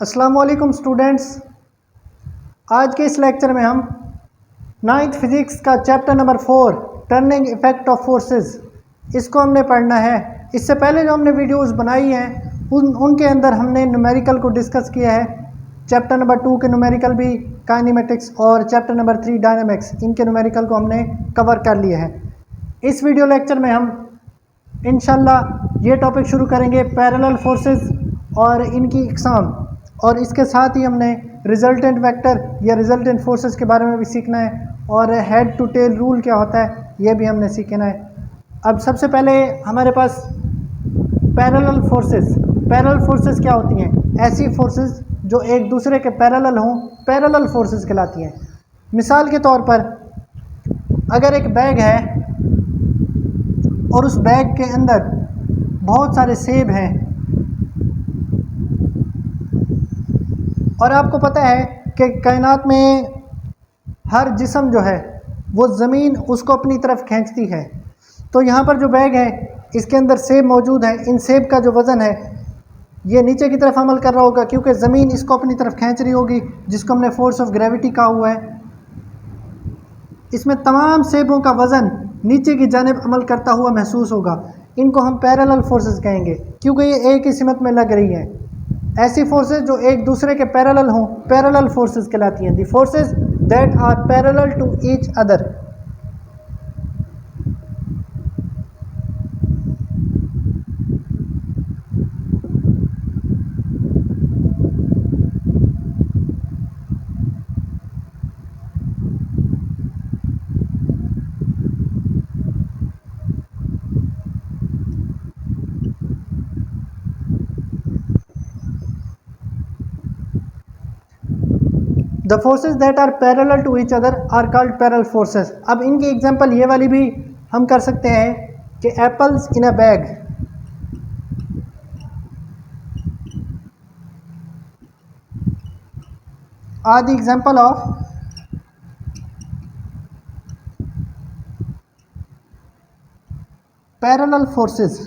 अस्सलाम वालेकुम स्टूडेंट्स। आज के इस लेक्चर में हम नाइन्थ फिज़िक्स का chapter number 4 turning effect of forces इसको हमने पढ़ना है। इससे पहले जो हमने वीडियोस बनाई हैं उनके अंदर हमने न्यूमेरिकल को डिस्कस किया है। चैप्टर नंबर 2 के न्यूमेरिकल भी, काइनेमेटिक्स, और चैप्टर नंबर 3 डायनामिक्स, इनके न्यूमेरिकल को हमने कवर कर लिए हैं। इस वीडियो लेक्चर में हम इंशाल्लाह ये टॉपिक शुरू करेंगे पैरेलल फोर्सेस और इनकी इकसाम, और इसके साथ ही हमने रिजल्टेंट वेक्टर या रिजल्टेंट फोर्सेस के बारे में भी सीखना है, और हेड टू टेल रूल क्या होता है ये भी हमने सीखना है। अब सबसे पहले हमारे पास पैरेलल फोर्सेस क्या होती हैं? ऐसी फोर्सेस जो एक दूसरे के पैरेलल हों, पैरेलल फोर्सेस कहलाती हैं। मिसाल के तौर पर अगर एक बैग है और उस बैग के अंदर बहुत सारे सेब हैं, और आपको पता है कि कायनात में हर जिस्म जो है वो ज़मीन उसको अपनी तरफ खींचती है। तो यहाँ पर जो बैग है इसके अंदर सेब मौजूद है। इन सेब का जो वज़न है ये नीचे की तरफ अमल कर रहा होगा क्योंकि ज़मीन इसको अपनी तरफ खींच रही होगी, जिसको हमने फोर्स ऑफ ग्रेविटी कहा हुआ है। इसमें तमाम सेबों का वज़न नीचे की जानिब अमल करता हुआ महसूस होगा। इनको हम पैरेलल फोर्सेस कहेंगे क्योंकि ये एक ही सिमत में लग रही हैं। ऐसी फोर्सेस जो एक दूसरे के पैरेलल हों पैरेलल फोर्सेस कहलाती हैं। The forces that are parallel to each other. The forces that are parallel to each other are called parallel forces. अब इनकी एग्जांपल ये वाली भी हम कर सकते हैं कि apples in a bag. Are the example of parallel forces.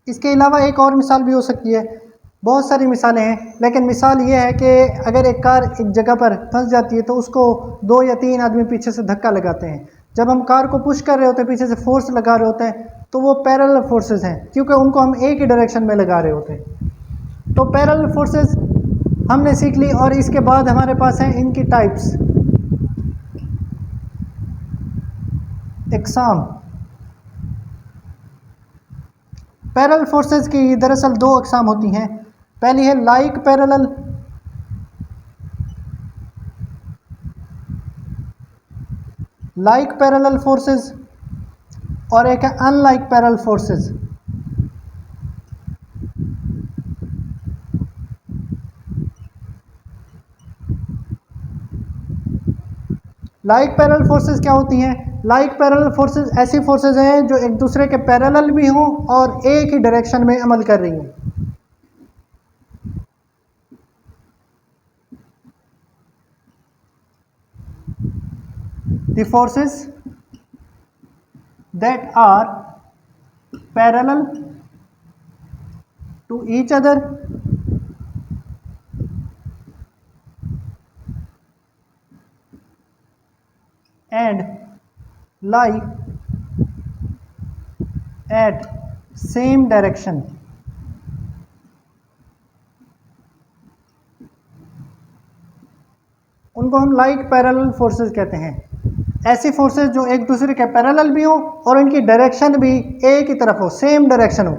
इसके अलावा एक और मिसाल भी हो सकती है। बहुत सारी मिसालें हैं, लेकिन मिसाल ये है कि अगर एक कार एक जगह पर फंस जाती है तो उसको 2 या 3 आदमी पीछे से धक्का लगाते हैं। जब हम कार को पुश कर रहे होते हैं, पीछे से फोर्स लगा रहे होते हैं, तो वो पैरेलल फोर्सेस हैं क्योंकि उनको हम एक ही डायरेक्शन में लगा रहे होते हैं। तो पैरेलल फोर्सेस हमने सीख ली, और इसके बाद हमारे पास हैं इनकी टाइप्स। इकसाम। पैरेलल फोर्सेस की दरअसल 2 अकसाम होती हैं। पहली है लाइक पैरेलल, फोर्सेस, और एक है unlike parallel forces. Like parallel forces क्या होती हैं? लाइक पैरेलल फोर्सेस ऐसी फोर्सेस हैं जो एक दूसरे के पैरेलल भी हों और एक ही डायरेक्शन में अमल कर रही हों। The forces that are parallel to each other and lie at same direction। उनको हम लाइक पैरेलल फोर्सेस कहते हैं। ऐसी फोर्सेस जो एक दूसरे के पैरेलल भी हो और इनकी डायरेक्शन भी एक ही तरफ हो, सेम डायरेक्शन हो,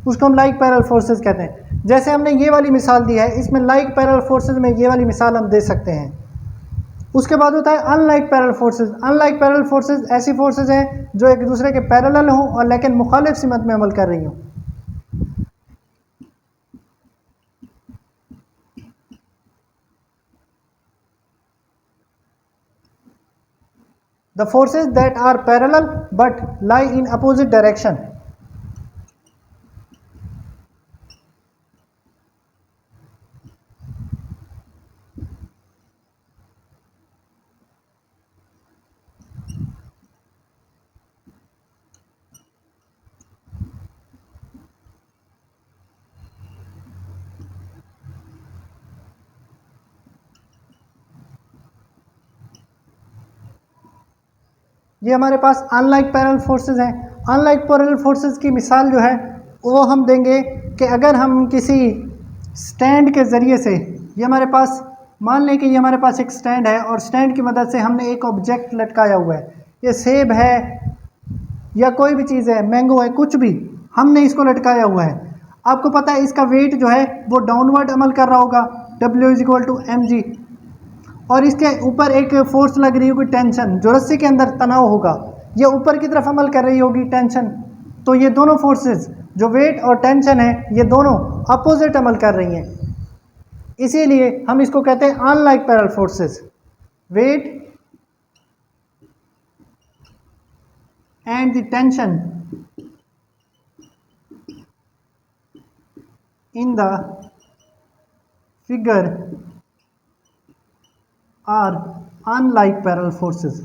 उसको हम लाइक पैरेलल फोर्सेस कहते हैं। जैसे हमने ये वाली मिसाल दी है, इसमें लाइक पैरेलल फोर्सेस में ये वाली मिसाल हम दे सकते हैं। उसके बाद होता है unlike parallel forces. Unlike parallel forces ऐसी फोर्सेस हैं जो एक दूसरे के पैरेलल हों और लेकिन मुखालिफ सिमत में अमल कर रही हों। The forces that are parallel but lie in opposite direction। ये हमारे पास अनलाइक पैरेलल फोर्सेस हैं। अनलाइक पैरेलल फोर्सेस की मिसाल जो है वो हम देंगे कि अगर हम किसी स्टैंड के ज़रिए से, ये हमारे पास मान लें कि ये हमारे पास एक स्टैंड है और स्टैंड की मदद से हमने एक ऑब्जेक्ट लटकाया हुआ है, ये सेब है या कोई भी चीज़ है, मैंगो है, कुछ भी हमने इसको लटकाया हुआ है। आपको पता है इसका वेट जो है वो डाउनवर्ड अमल कर रहा होगा, W=mg, और इसके ऊपर एक फोर्स लग रही होगी टेंशन, जो रस्सी के अंदर तनाव होगा, ये ऊपर की तरफ अमल कर रही होगी टेंशन। तो ये दोनों फोर्सेस जो वेट और टेंशन है ये दोनों अपोजिट अमल कर रही हैं, इसीलिए हम इसको कहते हैं unlike parallel forces. Weight and the tension in the figure are unlike parallel forces.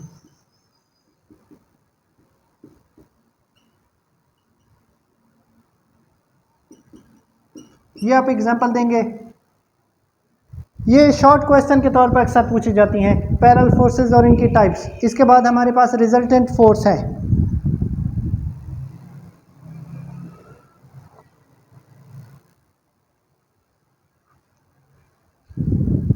ये आप एग्जांपल देंगे, ये शॉर्ट क्वेश्चन के तौर पर अक्सर पूछी जाती हैं पैरेलल फोर्सेस और इनकी टाइप्स। इसके बाद हमारे पास रिजल्टेंट फोर्स है।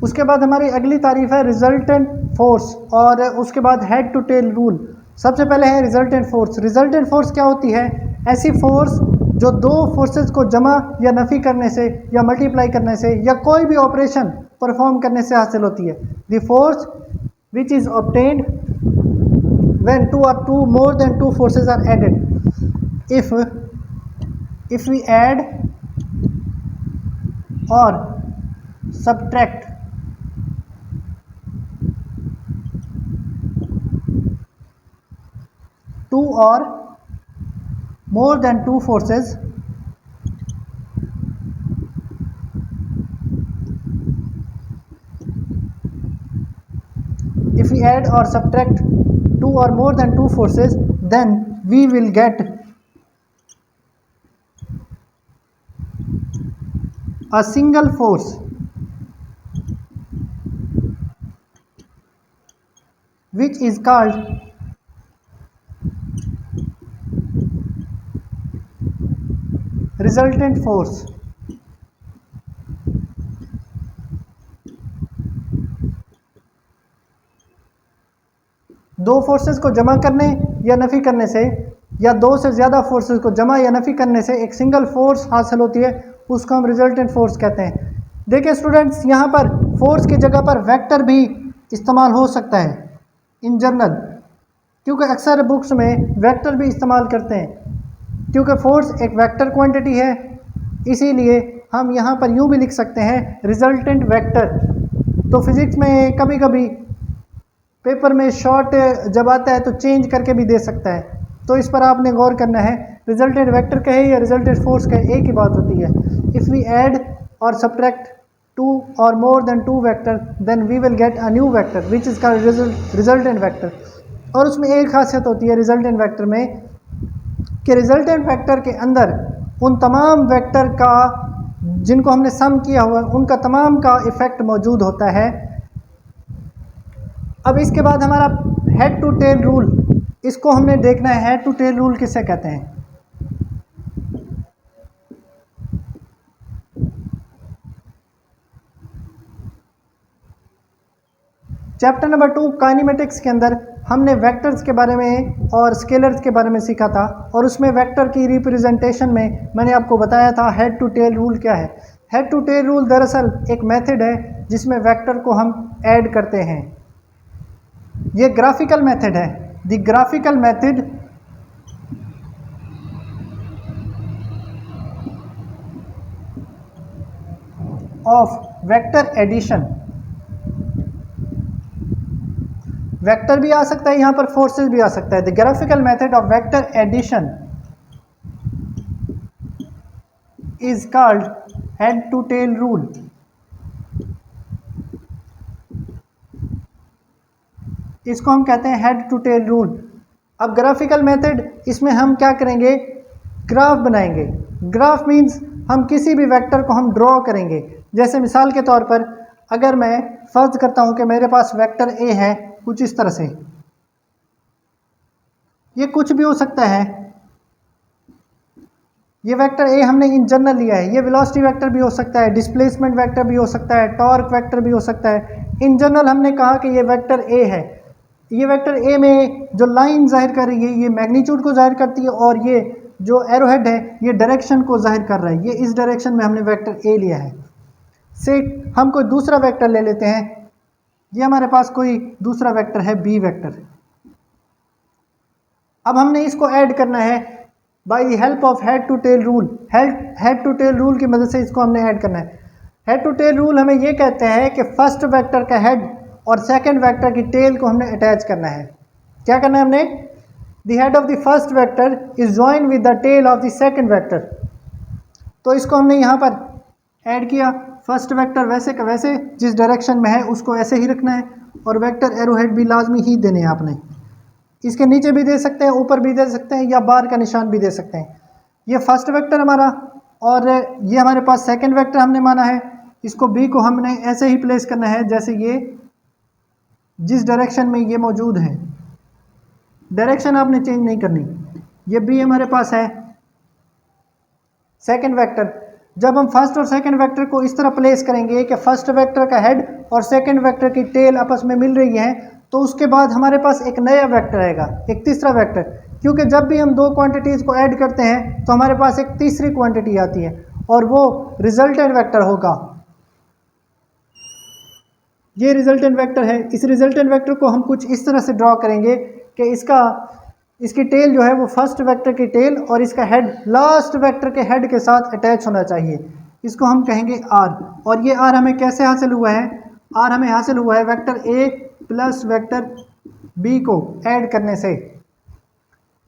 उसके बाद हमारी अगली तारीफ है रिजल्टेंट फोर्स, और उसके बाद हेड टू टेल रूल। सबसे पहले है रिजल्टेंट फोर्स। रिजल्टेंट फोर्स क्या होती है? ऐसी फोर्स जो दो फोर्सेस को जमा या नफी करने से या मल्टीप्लाई करने से या कोई भी ऑपरेशन परफॉर्म करने से हासिल होती है। The force which is obtained when two और two more than two forces are added. If we add और subtract two or more than two forces if we add or subtract two or more than two forces, then we will get a single force which is called resultant force। दो forces को जमा करने या नफी करने से या दो से ज़्यादा फोर्सेस को जमा या नफी करने से एक सिंगल फोर्स हासिल होती है, उसको हम रिजल्टेंट फोर्स कहते हैं। देखिए स्टूडेंट्स, यहाँ पर फोर्स की जगह पर वेक्टर भी इस्तेमाल हो सकता है इन जनरल, क्योंकि अक्सर बुक्स में वेक्टर भी इस्तेमाल करते हैं, क्योंकि फोर्स एक वेक्टर क्वांटिटी है, इसीलिए हम यहाँ पर यूँ भी लिख सकते हैं रिजल्टेंट वेक्टर। तो फिज़िक्स में कभी कभी पेपर में शॉर्ट जब आता है तो चेंज करके भी दे सकता है, तो इस पर आपने गौर करना है। रिजल्टेंट वेक्टर कहे या रिजल्टेंट फोर्स कहे, एक ही बात होती है। If we add or subtract two or more than two vector, then we will get a new vector which is called resultant vector. और उसमें एक खासियत होती है रिजल्टेंट वेक्टर में कि रिजल्टेंट वेक्टर के अंदर उन तमाम वेक्टर का जिनको हमने सम किया हुआ है उनका तमाम का इफ़ेक्ट मौजूद होता है। अब इसके बाद हमारा हेड टू टेल रूल, इसको हमने देखना है। हेड टू टेल रूल किसे कहते हैं? चैप्टर नंबर 2 काइनेमेटिक्स के अंदर हमने वेक्टर्स के बारे में और स्केलर्स के बारे में सीखा था, और उसमें वेक्टर की रिप्रेजेंटेशन में मैंने आपको बताया था हेड टू टेल रूल क्या है। हेड टू टेल रूल दरअसल एक मेथड है जिसमें वेक्टर को हम ऐड करते हैं। ये ग्राफिकल मेथड है, the graphical method of vector addition. Vector भी आ सकता है यहाँ पर, फोर्सेस भी आ सकता है। The graphical method of vector addition is called head to tail rule. इसको हम कहते हैं हेड टू टेल रूल। अब ग्राफिकल मेथड, इसमें हम क्या करेंगे? ग्राफ बनाएंगे। ग्राफ मीन्स हम किसी भी वेक्टर को हम ड्रॉ करेंगे। जैसे मिसाल के तौर पर अगर मैं फर्ज करता हूँ कि मेरे पास वेक्टर ए है कुछ इस तरह से, ये कुछ भी हो सकता है। ये वेक्टर ए हमने इन जनरल लिया है, ये वेलोसिटी वेक्टर भी हो सकता है, डिस्प्लेसमेंट वेक्टर भी हो सकता है, टॉर्क वेक्टर भी हो सकता है। इन जनरल हमने कहा कि ये वेक्टर ए है। ये वेक्टर ए में जो लाइन जाहिर कर रही है ये मैग्नीट्यूड को जाहिर करती है, और ये जो एरोहेड है ये डायरेक्शन को जाहिर कर रहा है। ये इस डायरेक्शन में हमने वेक्टर ए लिया है। से हम कोई दूसरा वेक्टर ले लेते हैं। ये हमारे पास कोई दूसरा वेक्टर है बी वेक्टर। अब हमने इसको ऐड करना है by the help of head to tail rule. Head to tail rule की मदद से इसको हमने ऐड करना है। हेड टू टेल रूल हमें ये कहते हैं कि फर्स्ट वेक्टर का हेड और सेकंड वेक्टर की टेल को हमने अटैच करना है। क्या करना है हमने? The head of the first vector is join with the tail of the second vector. तो इसको हमने यहाँ पर ऐड किया। फर्स्ट वेक्टर वैसे का वैसे जिस डायरेक्शन में है उसको ऐसे ही रखना है, और वेक्टर एरोहेड भी लाजमी ही देने हैं आपने। इसके नीचे भी दे सकते हैं, ऊपर भी दे सकते हैं, या बार का निशान भी दे सकते हैं। ये फर्स्ट वेक्टर हमारा, और ये हमारे पास सेकंड वेक्टर हमने माना है। इसको बी को हमने ऐसे ही प्लेस करना है जैसे ये जिस डायरेक्शन में ये मौजूद है, डायरेक्शन आपने चेंज नहीं करनी। ये बी हमारे पास है सेकंड वेक्टर। जब हम फर्स्ट और सेकंड वेक्टर को इस तरह प्लेस करेंगे कि फर्स्ट वेक्टर का हेड और सेकंड वेक्टर की टेल आपस में मिल रही है, तो उसके बाद हमारे पास एक नया वेक्टर आएगा, एक तीसरा वेक्टर। क्योंकि जब भी हम दो क्वांटिटीज़ को ऐड करते हैं तो हमारे पास एक तीसरी क्वांटिटी आती है, और वो रिजल्टेंट वेक्टर होगा। ये रिजल्टेंट वेक्टर है। इस रिजल्टेंट वेक्टर को हम कुछ इस तरह से ड्रॉ करेंगे कि इसकी टेल जो है वो फर्स्ट वेक्टर की टेल और इसका हेड लास्ट वेक्टर के हेड के साथ अटैच होना चाहिए। इसको हम कहेंगे आर। और ये आर हमें कैसे हासिल हुआ है? आर हमें हासिल हुआ है vector A plus vector B को ऐड करने से।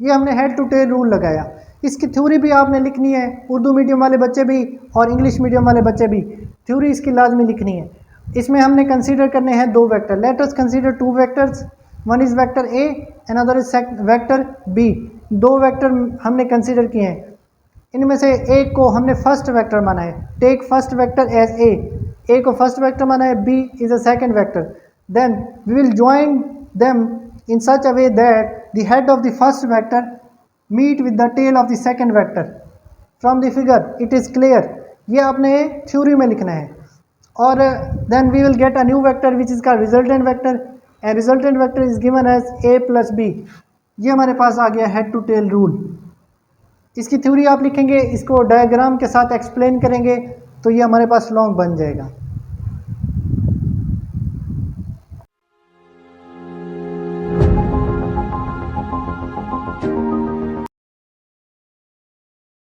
ये हमने हेड टू टेल रूल लगाया। इसकी थ्योरी भी आपने लिखनी है, उर्दू मीडियम वाले बच्चे भी और इंग्लिश मीडियम वाले बच्चे भी, थ्योरी इसकी लाजमी लिखनी है। इसमें हमने कंसीडर करने हैं दो vector. Let us consider two vectors, one is vector A, another is vector B. दो वेक्टर हमने कंसीडर किए हैं। इनमें से एक को हमने फर्स्ट वेक्टर माना है। Take first vector as A को फर्स्ट वेक्टर माना है, B is a second vector. Then we will join them in such a way that the head of the first vector meet with the tail of the second vector. From the figure it is clear, ये आपने theory में लिखना है। और then we will get a new vector which is called resultant vector, and resultant vector is given as a plus b। ये हमारे पास आ गया head to tail rule. इसकी थ्योरी आप लिखेंगे, इसको डायग्राम के साथ एक्सप्लेन करेंगे तो ये हमारे पास लॉन्ग बन जाएगा।